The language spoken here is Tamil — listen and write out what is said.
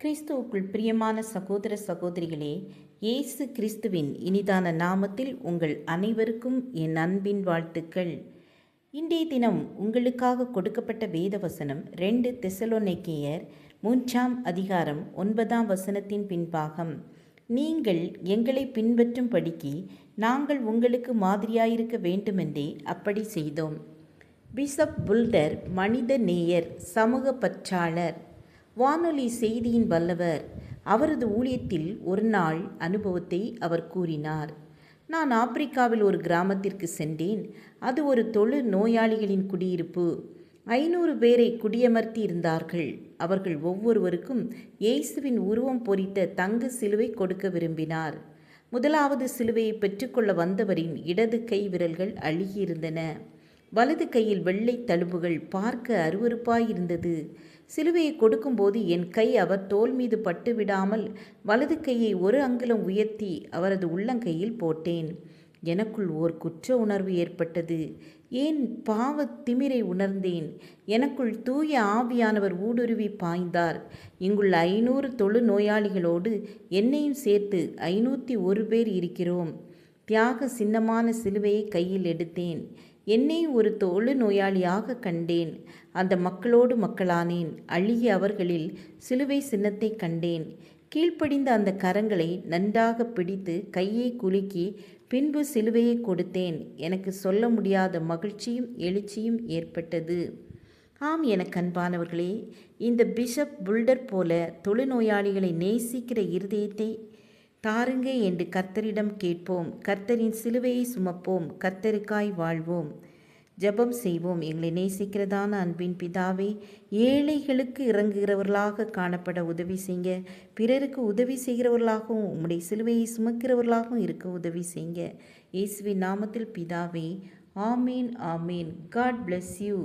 கிறிஸ்துவுக்குள் பிரியமான சகோதர சகோதரிகளே, இயேசு கிறிஸ்துவின் இனிதான நாமத்தில் உங்கள் அனைவருக்கும் என் அன்பின் வாழ்த்துக்கள். இன்றைய தினம் உங்களுக்காக கொடுக்கப்பட்ட வேத வசனம் 2 தெசலோனிக்கேயர் 3ஆம் அதிகாரம் 9ஆம் வசனத்தின் பின்பாகம். நீங்கள் எங்களை பின்பற்றும்படிக்கு நாங்கள் உங்களுக்கு மாதிரியாயிருக்க வேண்டுமென்றே அப்படி செய்தோம். பிஷப் புல்டர் மனித நேயர், சமூக பற்றாளர், வானொலி செய்தியின் வல்லவர். அவரது ஊழியத்தில் ஒரு நாள் அனுபவத்தை அவர் கூறினார். நான் ஆப்பிரிக்காவில் ஒரு கிராமத்திற்கு சென்றேன். அது ஒரு தொழு நோயாளிகளின் குடியிருப்பு. 500 பேரை குடியமர்த்தி இருந்தார்கள். அவர்கள் ஒவ்வொருவருக்கும் இயேசுவின் உருவம் பொறித்த தங்க சிலுவை கொடுக்க விரும்பினார். முதலாவது சிலுவையை பெற்றுக்கொள்ள வந்தவரின் இடது கை விரல்கள் அழுகியிருந்தன. வலது கையில் வெள்ளை தழும்புகள் பார்க்க அருவருப்பாயிருந்தது. சிலுவையை கொடுக்கும்போது என் கை அவர் தோல் மீது பட்டு விடாமல் வலது கையை 1 அங்குலம் உயர்த்தி அவரது உள்ளங்கையில் போட்டேன். எனக்குள் ஓர் குற்ற உணர்வு ஏற்பட்டது. ஏன் பாவ திமிரை உணர்ந்தேன். எனக்குள் தூய ஆவியானவர் ஊடுருவி பாய்ந்தார். இங்குள்ள 500 தொழு நோயாளிகளோடு என்னையும் சேர்த்து 501 பேர் இருக்கிறோம். தியாக சின்னமான சிலுவையை கையில் எடுத்தேன். என்னை ஒரு தொழு நோயாளியாக கண்டேன். அந்த மக்களோடு மக்களானேன். அழுகிய அவர்களில் சிலுவை சின்னத்தை கண்டேன். கீழ்ப்படிந்த அந்த கரங்களை நன்றாக பிடித்து கையை குலுக்கி பின்பு சிலுவையை கொடுத்தேன். எனக்கு சொல்ல முடியாத மகிழ்ச்சியும் எழுச்சியும் ஏற்பட்டது. ஆம், எனக்கு அன்பானவர்களே, இந்த பிஷப் புல்டர் போல தொழுநோயாளிகளை நேசிக்கிற இருதயத்தை தாருங்க என்று கர்த்தரிடம் கேட்போம். கர்த்தரின் சிலுவையை சுமப்போம். கர்த்தருக்காய் வாழ்வோம். ஜெபம் செய்வோம். எங்களை நேசிக்கிறதான அன்பின் பிதாவே, ஏழைகளுக்கு இறங்குகிறவர்களாக காணப்பட உதவி செய்யுங்க. பிறருக்கு உதவி செய்கிறவர்களாகவும் உம்முடைய சிலுவையை சுமக்கிறவர்களாகவும் இருக்க உதவி செய்யுங்க. இயேசுவின் நாமத்தில் பிதாவே, ஆமீன் ஆமீன். God bless you.